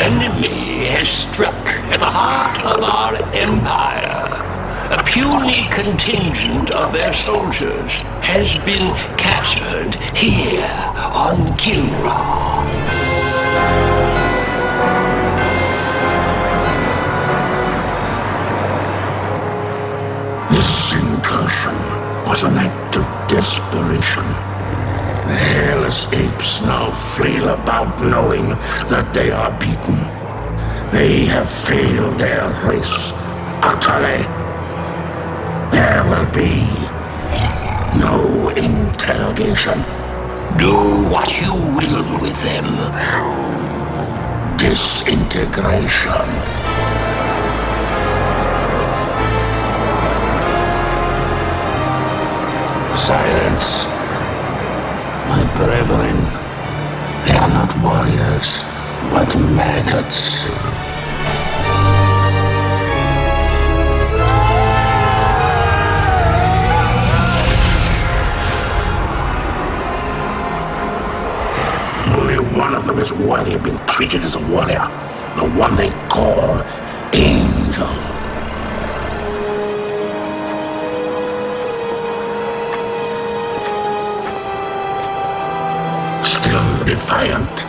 enemy has struck at the heart of our empire. A puny contingent of their soldiers has been captured here on Kilra. This incursion was an act of desperation. The hairless apes now flail about knowing that they are beaten. They have failed their race utterly. There will be no interrogation. Do what you will with them. Disintegration. Silence. My brethren, they are not warriors, but maggots. Only one of them is worthy of being treated as a warrior. The one they call Angel. Defiant,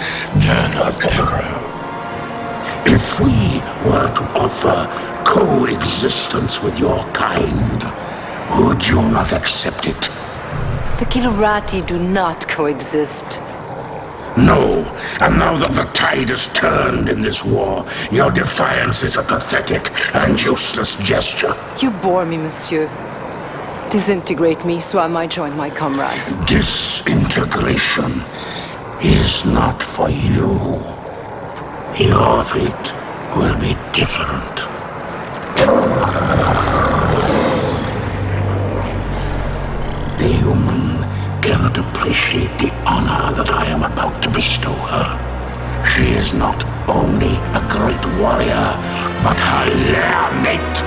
if we were to offer coexistence with your kind, would you not accept it? The Kilurati do not coexist. No, and now that the tide has turned in this war, your defiance is a pathetic and useless gesture. You bore me, monsieur. Disintegrate me so I might join my comrades. Disintegration is not for you. Your fate will be different. The human cannot appreciate the honor that I am about to bestow her. She is not only a great warrior, but her lair mate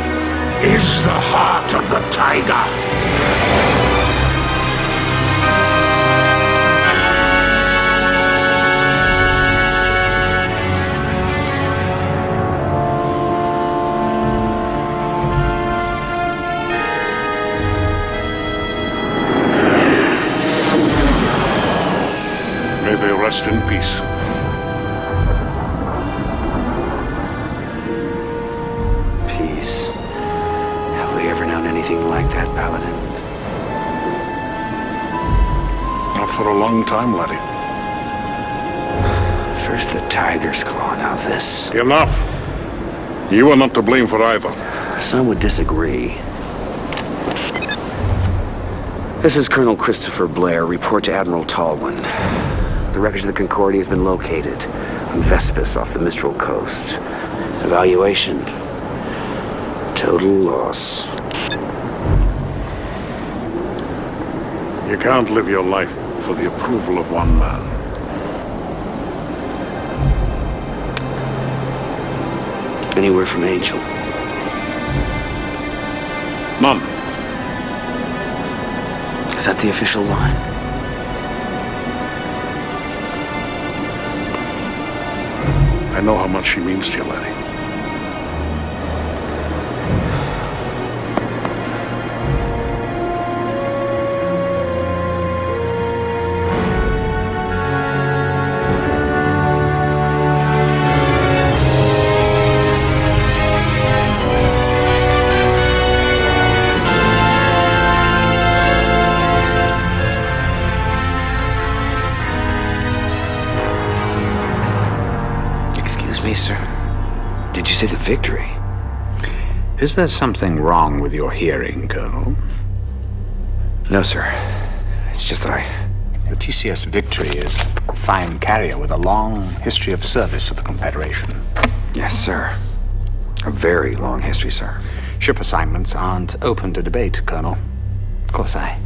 is the heart of the tiger. May they rest in peace. Peace. Have we ever known anything like that, Paladin? Not for a long time, laddie. First the tiger's claw, now this. Enough! You are not to blame for either. Some would disagree. This is Colonel Christopher Blair. Report to Admiral Tallwin. The wreckage of the Concordia has been located on Vespus off the Mistral coast. Evaluation. Total loss. You can't live your life for the approval of one man. Anywhere from Angel? None. Is that the official line? I know how much she means to you, laddie. Sir. Did you say the Victory? Is there something wrong with your hearing, Colonel? No, sir. It's just that The TCS Victory is a fine carrier with a long history of service to the Confederation. Yes, sir. A very long history, sir. Ship assignments aren't open to debate, Colonel. Of course, I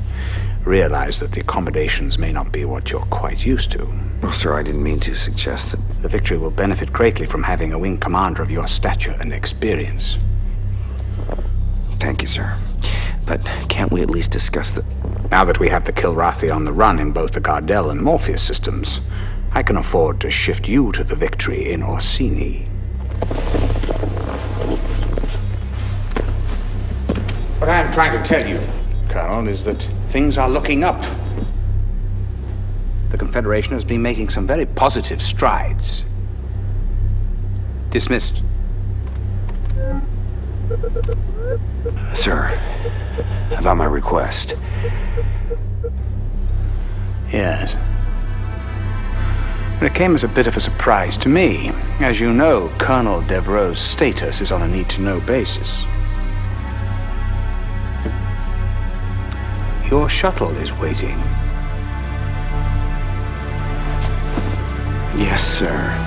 realize that the accommodations may not be what you're quite used to. Well, sir, I didn't mean to suggest that. The Victory will benefit greatly from having a wing commander of your stature and experience. Thank you, sir. But can't we at least discuss the... Now that we have the Kilrathi on the run in both the Gardel and Morpheus systems, I can afford to shift you to the Victory in Orsini. What I'm trying to tell you, Colonel, is that things are looking up. The Confederation has been making some very positive strides. Dismissed. Sir, about my request. Yes. It came as a bit of a surprise to me. As you know, Colonel Devereaux's status is on a need-to-know basis. Your shuttle is waiting. Yes, sir.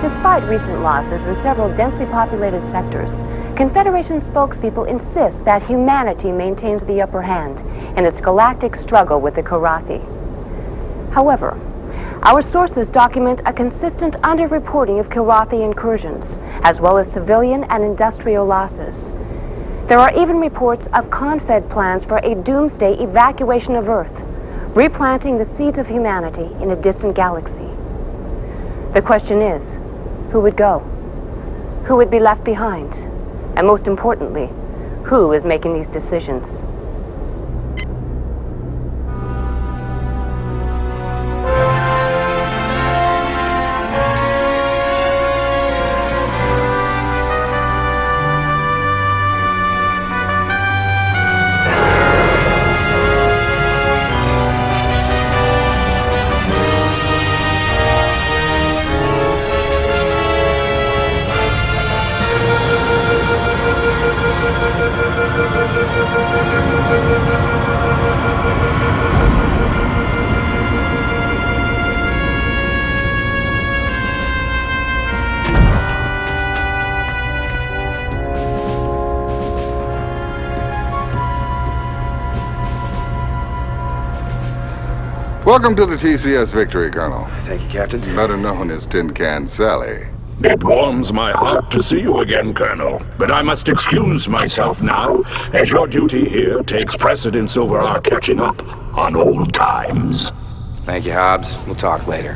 Despite recent losses in several densely populated sectors, Confederation spokespeople insist that humanity maintains the upper hand in its galactic struggle with the Karathi. However, our sources document a consistent underreporting of Karathi incursions, as well as civilian and industrial losses. There are even reports of Confed plans for a doomsday evacuation of Earth, replanting the seeds of humanity in a distant galaxy. The question is, who would go? Who would be left behind? And most importantly, who is making these decisions? Welcome to the TCS Victory, Colonel. Thank you, Captain. Better known as Tin Can Sally. It warms my heart to see you again, Colonel. But I must excuse myself now, as your duty here takes precedence over our catching up on old times. Thank you, Hobbs. We'll talk later.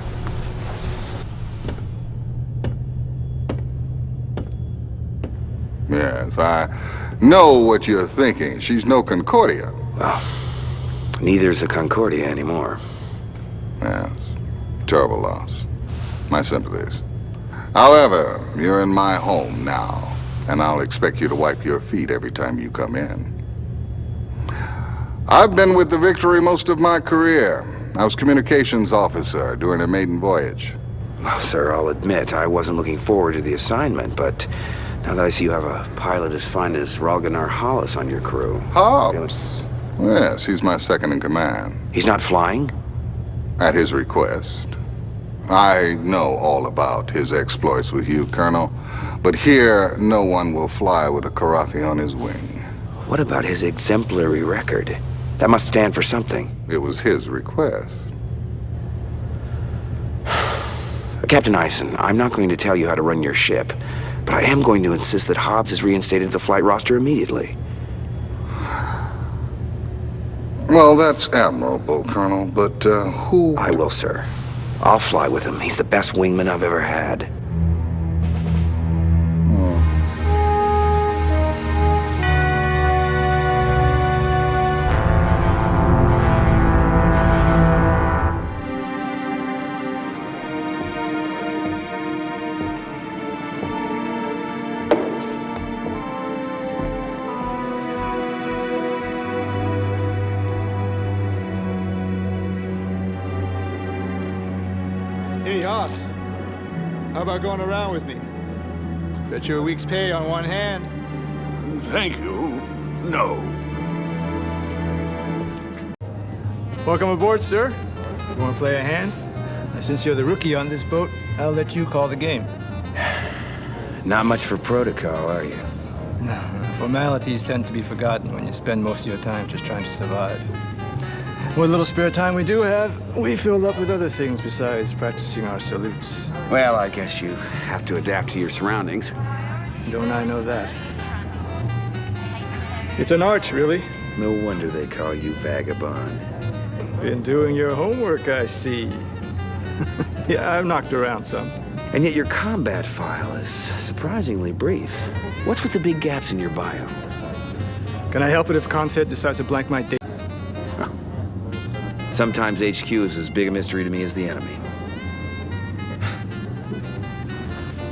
Yes, I know what you're thinking. She's no Concordia. Well, neither's a Concordia anymore. Yes, terrible loss. My sympathies. However, you're in my home now, and I'll expect you to wipe your feet every time you come in. I've been with the Victory most of my career. I was communications officer during a maiden voyage. Well, sir, I'll admit I wasn't looking forward to the assignment, but now that I see you have a pilot as fine as Ralganar Hollis on your crew... Hobbs? Yes, he's my second in command. He's not flying? At his request. I know all about his exploits with you, Colonel, but here no one will fly with a Karathi on his wing. What about his exemplary record? That must stand for something. It was his request. Captain Eisen, I'm not going to tell you how to run your ship, but I am going to insist that Hobbs is reinstated to the flight roster immediately. Well, that's admirable, Colonel, but who... I will, sir. I'll fly with him. He's the best wingman I've ever had. Hey, Hobbs. How about going around with me? Bet you a week's pay on one hand. Thank you. No. Welcome aboard, sir. You want to play a hand? Since you're the rookie on this boat, I'll let you call the game. Not much for protocol, are you? No, formalities tend to be forgotten when you spend most of your time just trying to survive. What little spare time we do have, we fill up with other things besides practicing our salutes. Well, I guess you have to adapt to your surroundings. Don't I know that? It's an art, really. No wonder they call you Vagabond. Been doing your homework, I see. Yeah, I've knocked around some. And yet your combat file is surprisingly brief. What's with the big gaps in your bio? Can I help it if Confed decides to blank my date? Sometimes HQ is as big a mystery to me as the enemy.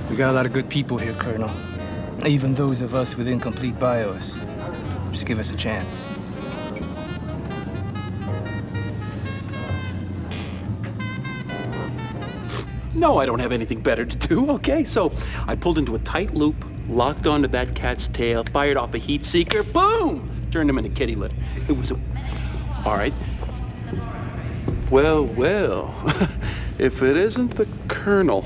We got a lot of good people here, Colonel. Even those of us with incomplete bios. Just give us a chance. No, I don't have anything better to do, okay? So I pulled into a tight loop, locked onto that cat's tail, fired off a heat seeker, boom! Turned him into kitty litter. It was a... All right. Well, if it isn't the Colonel.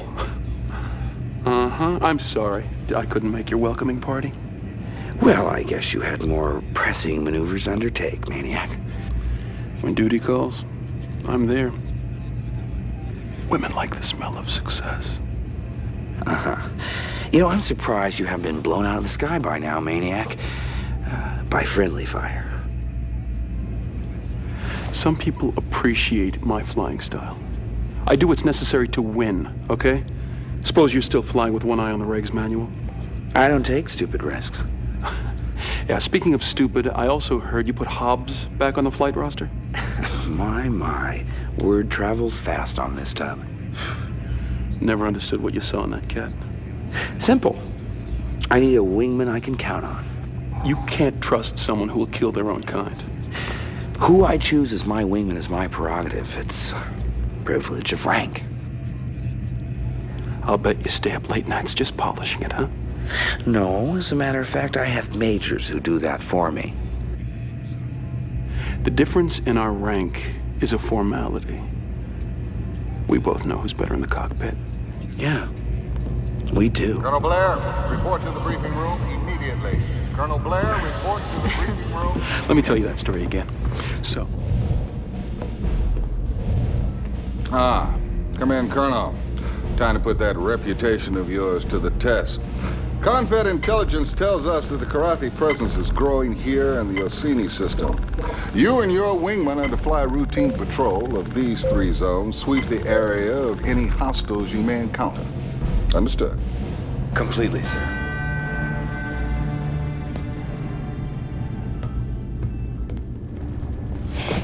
I'm sorry. I couldn't make your welcoming party. Well, I guess you had more pressing maneuvers to undertake, Maniac. When duty calls, I'm there. Women like the smell of success. You know, I'm surprised you haven't been blown out of the sky by now, Maniac. By friendly fire. Some people appreciate my flying style. I do what's necessary to win, okay? Suppose you're still flying with one eye on the regs manual? I don't take stupid risks. Yeah, speaking of stupid, I also heard you put Hobbs back on the flight roster. My. Word travels fast on this tub. Never understood what you saw in that cat. Simple. I need a wingman I can count on. You can't trust someone who will kill their own kind. Who I choose as my wingman is my prerogative. It's a privilege of rank. I'll bet you stay up late nights just polishing it, huh? No, as a matter of fact, I have majors who do that for me. The difference in our rank is a formality. We both know who's better in the cockpit. Yeah, we do. Colonel Blair, report to the briefing room immediately. Colonel Blair, report to the briefing room. Let me tell you that story again. So. Come in, Colonel. Time to put that reputation of yours to the test. Confed intelligence tells us that the Karathi presence is growing here in the Orsini system. You and your wingman are to fly routine patrol of these 3 zones, sweep the area of any hostiles you may encounter. Understood? Completely, sir.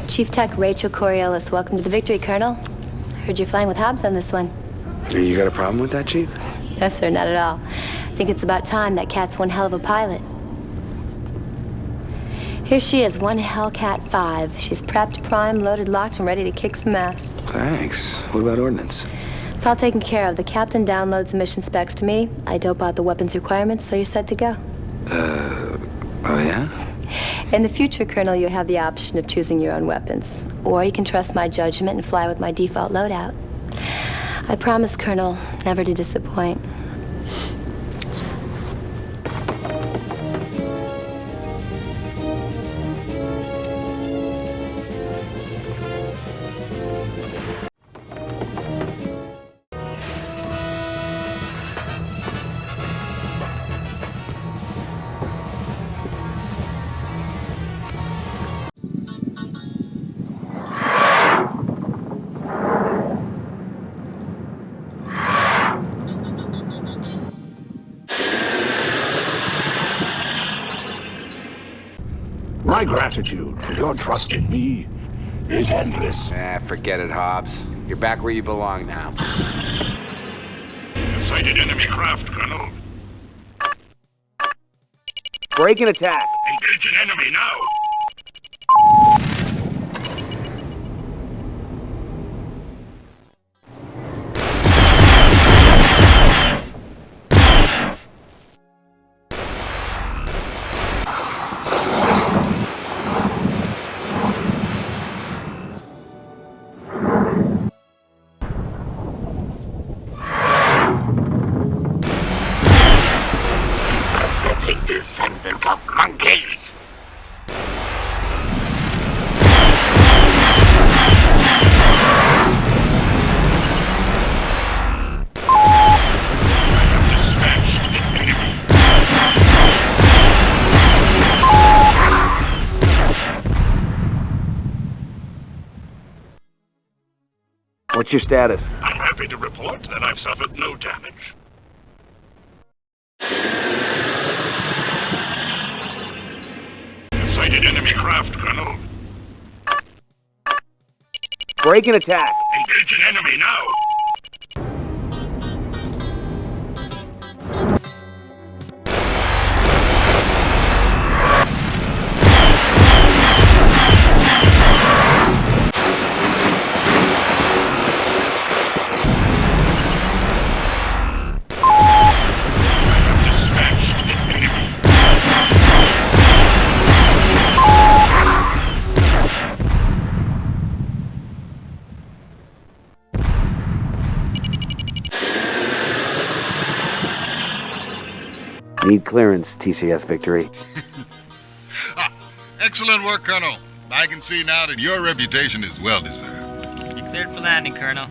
Chief Tech Rachel Coriolis, welcome to the Victory, Colonel. Heard you're flying with Hobbs on this one. You got a problem with that, Chief? No, sir, not at all. I think it's about time. That cat's one hell of a pilot. Here she is, one Hellcat 5. She's prepped, primed, loaded, locked, and ready to kick some ass. Thanks. What about ordnance? It's all taken care of. The captain downloads the mission specs to me. I dope out the weapons requirements, so you're set to go. Oh yeah? In the future, Colonel, you have the option of choosing your own weapons. Or you can trust my judgment and fly with my default loadout. I promise, Colonel, never to disappoint. My gratitude for your trust in me is endless. Forget it, Hobbs. You're back where you belong now. Sighted enemy craft, Colonel. Break and attack. Engage an enemy now. Descendant of monkeys! What's your status? I'm happy to report that I've suffered no damage. Sighted enemy craft, Colonel. Break and attack. Engaging enemy now. Need clearance, TCS Victory. Excellent work, Colonel. I can see now that your reputation is well deserved. You cleared for landing, Colonel.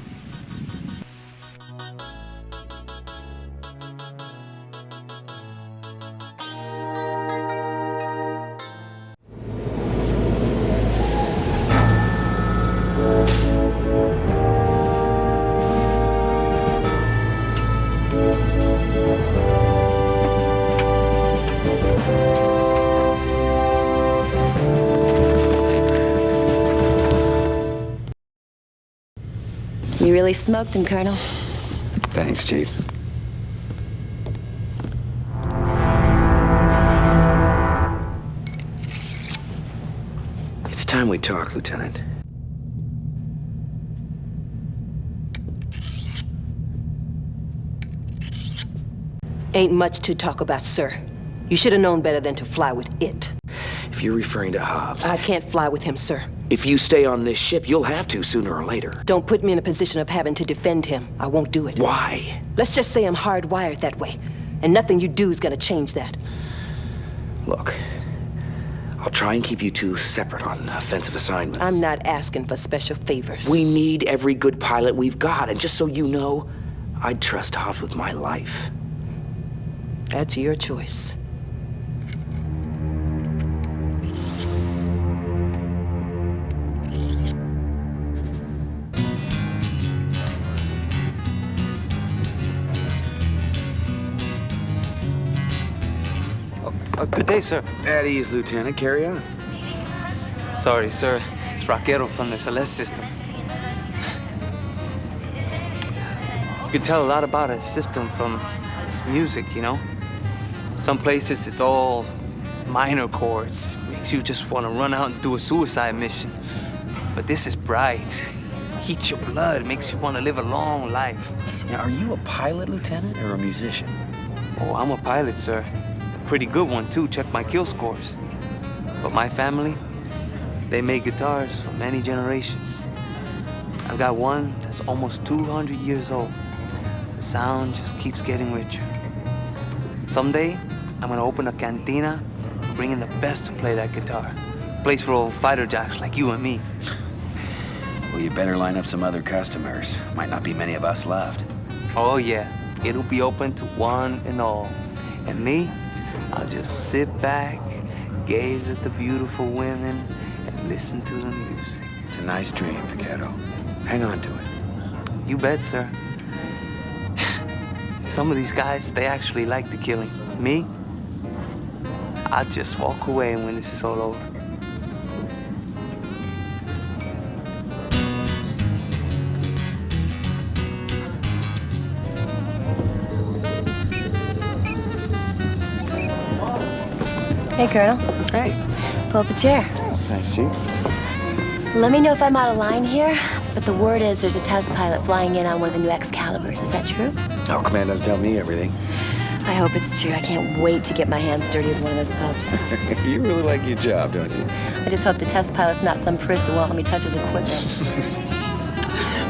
You really smoked him, Colonel. Thanks, Chief. It's time we talk, Lieutenant. Ain't much to talk about, sir. You should have known better than to fly with it. If you're referring to Hobbs... I can't fly with him, sir. If you stay on this ship, you'll have to sooner or later. Don't put me in a position of having to defend him. I won't do it. Why? Let's just say I'm hardwired that way. And nothing you do is gonna change that. Look, I'll try and keep you two separate on offensive assignments. I'm not asking for special favors. We need every good pilot we've got, and just so you know, I'd trust Hobbs with my life. That's your choice. Good day, sir. At ease, Lieutenant. Carry on. Sorry, sir. It's Raquero from the Celeste system. You can tell a lot about a system from its music, you know? Some places it's all minor chords. Makes you just want to run out and do a suicide mission. But this is bright. Heats your blood, makes you want to live a long life. Now, are you a pilot, Lieutenant, or a musician? Oh, I'm a pilot, sir. Pretty good one, too. Check my kill scores. But my family, they made guitars for many generations. I've got one that's almost 200 years old. The sound just keeps getting richer. Someday, I'm gonna open a cantina and bring in the best to play that guitar. Place for old fighter jocks like you and me. Well, you better line up some other customers. Might not be many of us left. Oh, yeah. It'll be open to one and all. And me, I'll just sit back, gaze at the beautiful women, and listen to the music. It's a nice dream, Vaquero. Hang on to it. You bet, sir. Some of these guys, they actually like the killing. Me, I'll just walk away when this is all over. Hey, Colonel. Hey. Pull up a chair. Thanks, Chief. Let me know if I'm out of line here, but the word is there's a test pilot flying in on one of the new Excaliburs. Is that true? Oh, Command doesn't tell me everything. I hope it's true. I can't wait to get my hands dirty with one of those pups. You really like your job, don't you? I just hope the test pilot's not some priss who won't let me touch his equipment.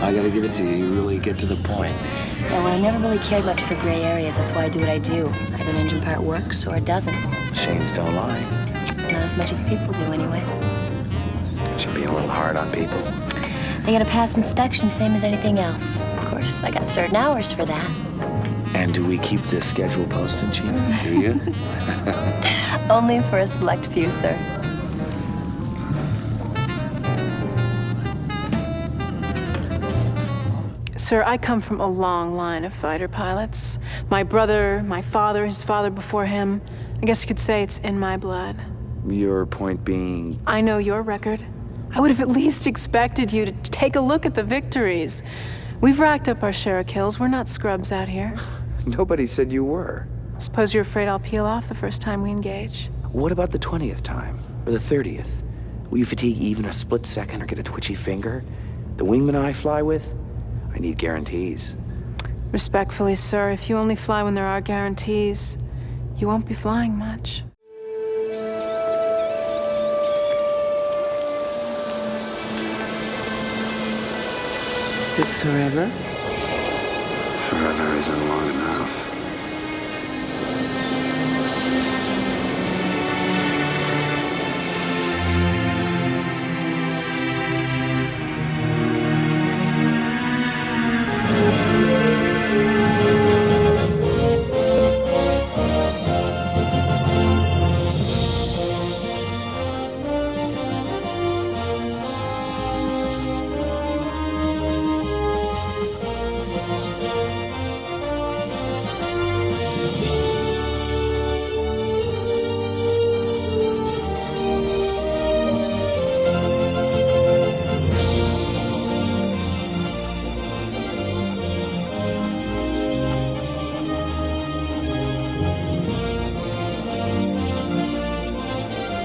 I gotta give it to you. You really get to the point. Yeah, well, I never really cared much for gray areas. That's why I do what I do. Either an engine part works or it doesn't. Machines don't lie. Not as much as people do, anyway. Should be a little hard on people. They gotta pass inspection, same as anything else. Of course, I got certain hours for that. And do we keep this schedule posted, Chief? Do you? Only for a select few, sir. Sir, I come from a long line of fighter pilots. My brother, my father, his father before him. I guess you could say it's in my blood. Your point being? I know your record. I would have at least expected you to take a look at the victories. We've racked up our share of kills. We're not scrubs out here. Nobody said you were. Suppose you're afraid I'll peel off the first time we engage? What about the 20th time? Or the 30th? Will you fatigue even a split second or get a twitchy finger? The wingman I fly with? I need guarantees. Respectfully, sir, if you only fly when there are guarantees, you won't be flying much. This forever? Forever isn't long enough.